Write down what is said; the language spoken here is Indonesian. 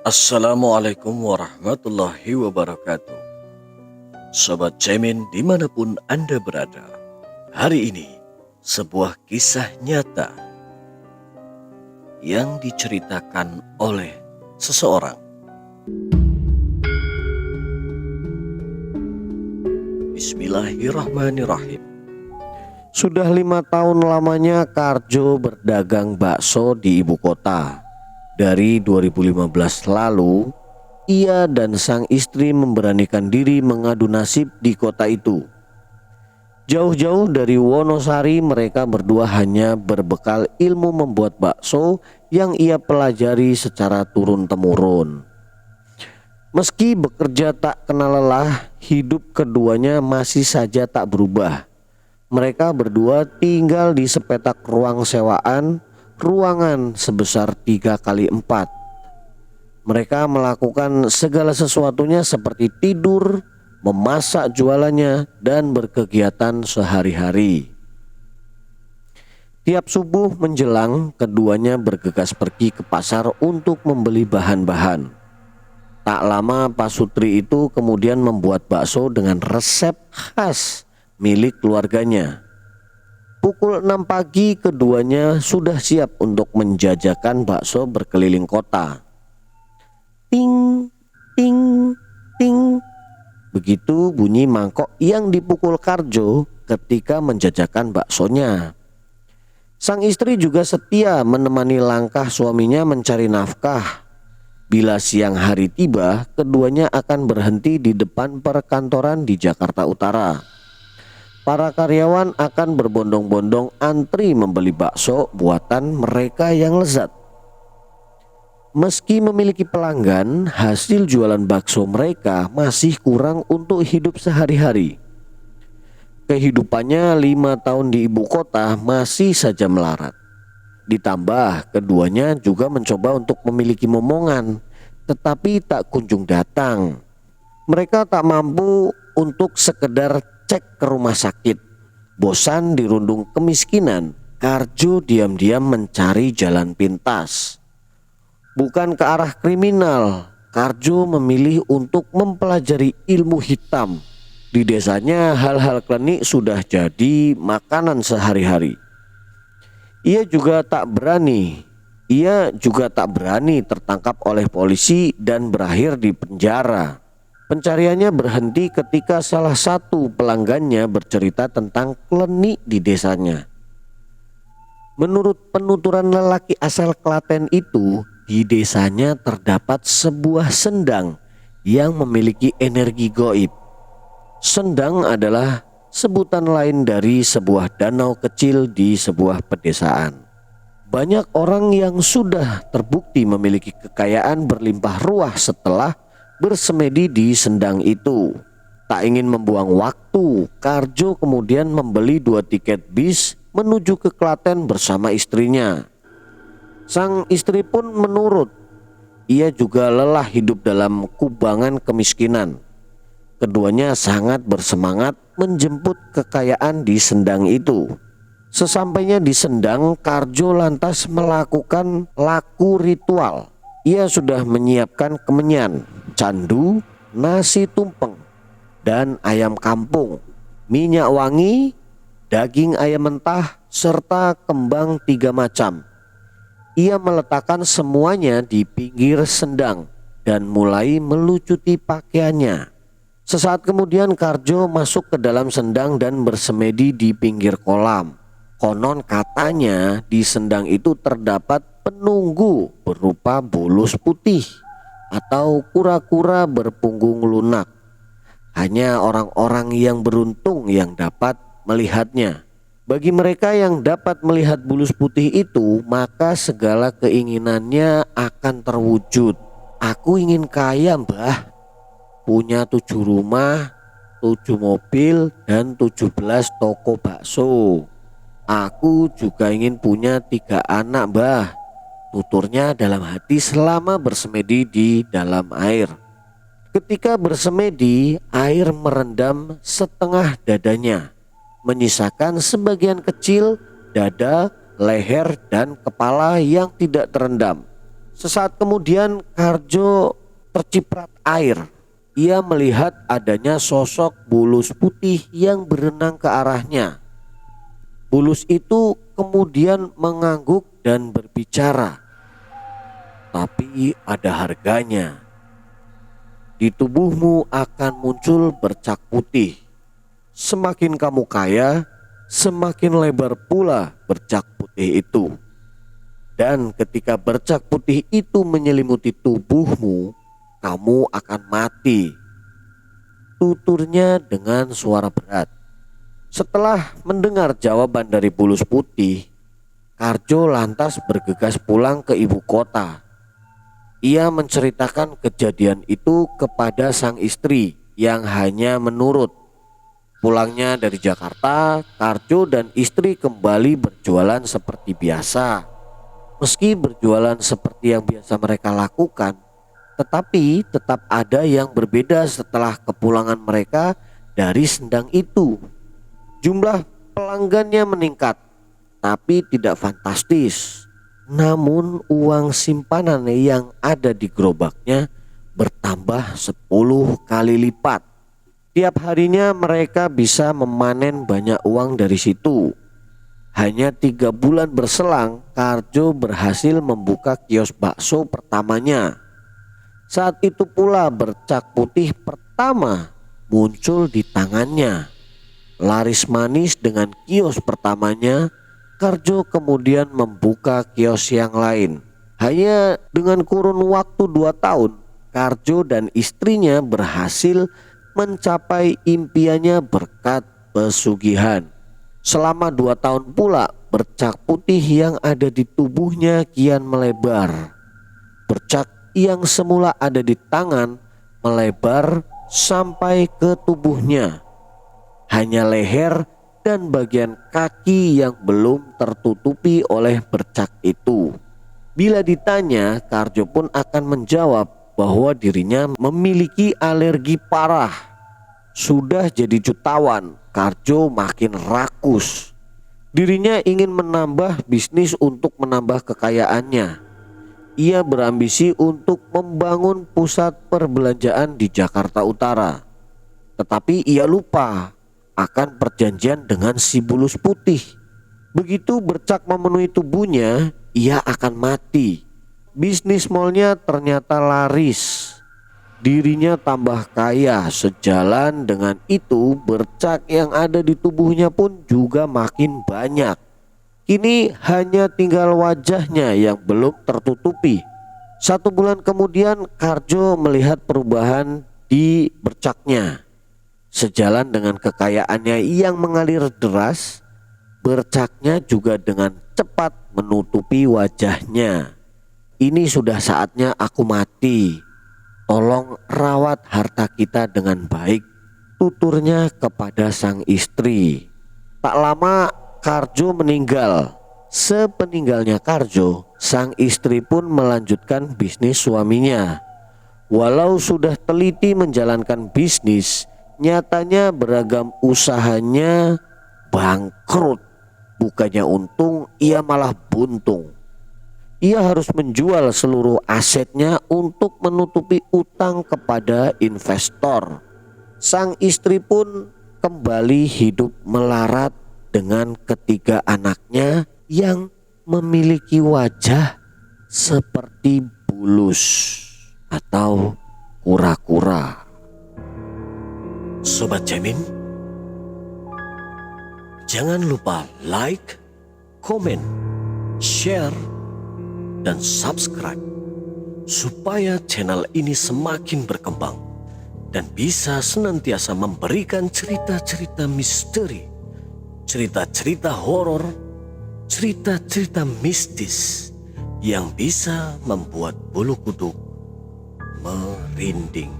Assalamualaikum warahmatullahi wabarakatuh. Sobat Cemin dimanapun Anda berada, hari ini sebuah kisah nyata yang diceritakan oleh seseorang. Bismillahirrahmanirrahim. Sudah 5 tahun lamanya Karjo berdagang bakso di ibu kota. Dari 2015 lalu, ia dan sang istri memberanikan diri mengadu nasib di kota itu. Jauh-jauh dari Wonosari, mereka berdua hanya berbekal ilmu membuat bakso yang ia pelajari secara turun-temurun. Meski bekerja tak kenal lelah, hidup keduanya masih saja tak berubah. Mereka berdua tinggal di sepetak ruang sewaan, ruangan sebesar 3x4. Mereka melakukan segala sesuatunya seperti tidur, memasak jualannya, dan berkegiatan sehari-hari. Tiap subuh menjelang, keduanya bergegas pergi ke pasar untuk membeli bahan-bahan. Tak lama Pak Sutri itu kemudian membuat bakso dengan resep khas milik keluarganya. Pukul 6 pagi keduanya sudah siap untuk menjajakan bakso berkeliling kota. Ting, ting, ting. Begitu bunyi mangkok yang dipukul Karjo ketika menjajakan baksonya. Sang istri juga setia menemani langkah suaminya mencari nafkah. Bila siang hari tiba, keduanya akan berhenti di depan perkantoran di Jakarta Utara. Para karyawan akan berbondong-bondong antri membeli bakso buatan mereka yang lezat. Meski memiliki pelanggan, hasil jualan bakso mereka masih kurang untuk hidup sehari-hari. Kehidupannya 5 tahun di ibu kota masih saja melarat. Ditambah keduanya juga mencoba untuk memiliki momongan, tetapi tak kunjung datang. Mereka tak mampu untuk sekedar cek ke rumah sakit. Bosan dirundung kemiskinan, Karjo diam-diam mencari jalan pintas. Bukan ke arah kriminal, Karjo memilih untuk mempelajari ilmu hitam. Di desanya hal-hal klinik sudah jadi makanan sehari-hari. Ia juga tak berani tertangkap oleh polisi dan berakhir di penjara. Pencariannya berhenti ketika salah satu pelanggannya bercerita tentang klinik di desanya. Menurut penuturan lelaki asal Klaten itu, di desanya terdapat sebuah sendang yang memiliki energi gaib. Sendang adalah sebutan lain dari sebuah danau kecil di sebuah pedesaan. Banyak orang yang sudah terbukti memiliki kekayaan berlimpah ruah setelah bersemedi di sendang itu. Tak ingin membuang waktu, Karjo kemudian membeli 2 tiket bis menuju ke Klaten bersama istrinya. Sang istri pun menurut. Ia juga lelah hidup dalam kubangan kemiskinan. Keduanya sangat bersemangat menjemput kekayaan di sendang itu. Sesampainya di sendang, Karjo lantas melakukan laku ritual. Ia sudah menyiapkan kemenyan, candu, nasi tumpeng, dan ayam kampung, minyak wangi, daging ayam mentah, serta kembang 3 macam. Ia meletakkan semuanya di pinggir sendang dan mulai melucuti pakaiannya. Sesaat kemudian Karjo masuk ke dalam sendang dan bersemedi di pinggir kolam. Konon katanya di sendang itu terdapat penunggu berupa bulus putih atau kura-kura berpunggung lunak. Hanya orang-orang yang beruntung yang dapat melihatnya. Bagi mereka yang dapat melihat bulus putih itu, maka segala keinginannya akan terwujud. Aku ingin kaya, Mbah. Punya 7 rumah, 7 mobil, dan 17 toko bakso. Aku juga ingin punya 3 anak, Mbah, tuturnya dalam hati selama bersemedi di dalam air. Ketika bersemedi, air merendam setengah dadanya, menyisakan sebagian kecil dada, leher, dan kepala yang tidak terendam. Sesaat kemudian Karjo terciprat air. Ia melihat adanya sosok bulus putih yang berenang ke arahnya. Bulus itu kemudian mengangguk dan berbicara. Tapi ada harganya. Di tubuhmu akan muncul bercak putih. Semakin kamu kaya, semakin lebar pula bercak putih itu. Dan ketika bercak putih itu menyelimuti tubuhmu, kamu akan mati. Tuturnya dengan suara berat. Setelah mendengar jawaban dari bulus putih, Karjo lantas bergegas pulang ke ibu kota. Ia menceritakan kejadian itu kepada sang istri yang hanya menurut. Pulangnya dari Jakarta, Karjo dan istri kembali berjualan seperti biasa. Meski berjualan seperti yang biasa mereka lakukan, tetapi tetap ada yang berbeda setelah kepulangan mereka dari sendang itu. Jumlah pelanggannya meningkat, tapi tidak fantastis. Namun uang simpanan yang ada di gerobaknya bertambah 10 kali lipat. Tiap harinya mereka bisa memanen banyak uang dari situ. Hanya 3 bulan berselang, Karjo berhasil membuka kios bakso pertamanya. Saat itu pula bercak putih pertama muncul di tangannya. Laris manis dengan kios pertamanya, Karjo kemudian membuka kios yang lain. Hanya dengan kurun waktu 2 tahun, Karjo dan istrinya berhasil mencapai impiannya berkat pesugihan. Selama 2 tahun pula, bercak putih yang ada di tubuhnya kian melebar. Bercak yang semula ada di tangan melebar sampai ke tubuhnya. Hanya leher dan bagian kaki yang belum tertutupi oleh bercak itu. Bila ditanya, Karjo pun akan menjawab bahwa dirinya memiliki alergi parah. Sudah jadi jutawan, Karjo makin rakus. Dirinya ingin menambah bisnis untuk menambah kekayaannya. Ia berambisi untuk membangun pusat perbelanjaan di Jakarta Utara. Tetapi ia lupa akan perjanjian dengan si bulus putih. Begitu bercak memenuhi tubuhnya, ia akan mati. Bisnis malnya ternyata laris. Dirinya tambah kaya. Sejalan dengan itu, bercak yang ada di tubuhnya pun juga makin banyak. Kini hanya tinggal wajahnya yang belum tertutupi. 1 bulan kemudian, Karjo melihat perubahan di bercaknya. Sejalan dengan kekayaannya yang mengalir deras, bercaknya juga dengan cepat menutupi wajahnya. Ini sudah saatnya aku mati. Tolong rawat harta kita dengan baik, tuturnya kepada sang istri. Tak lama Karjo meninggal. Sepeninggalnya Karjo, sang istri pun melanjutkan bisnis suaminya. Walau sudah teliti menjalankan bisnis, nyatanya beragam usahanya bangkrut. Bukannya untung, ia malah buntung. Ia harus menjual seluruh asetnya untuk menutupi utang kepada investor. Sang istri pun kembali hidup melarat dengan ketiga anaknya yang memiliki wajah seperti bulus atau kura-kura. Sobat Jamin, jangan lupa like, komen, share, dan subscribe supaya channel ini semakin berkembang dan bisa senantiasa memberikan cerita-cerita misteri, cerita-cerita horor, cerita-cerita mistis yang bisa membuat bulu kuduk merinding.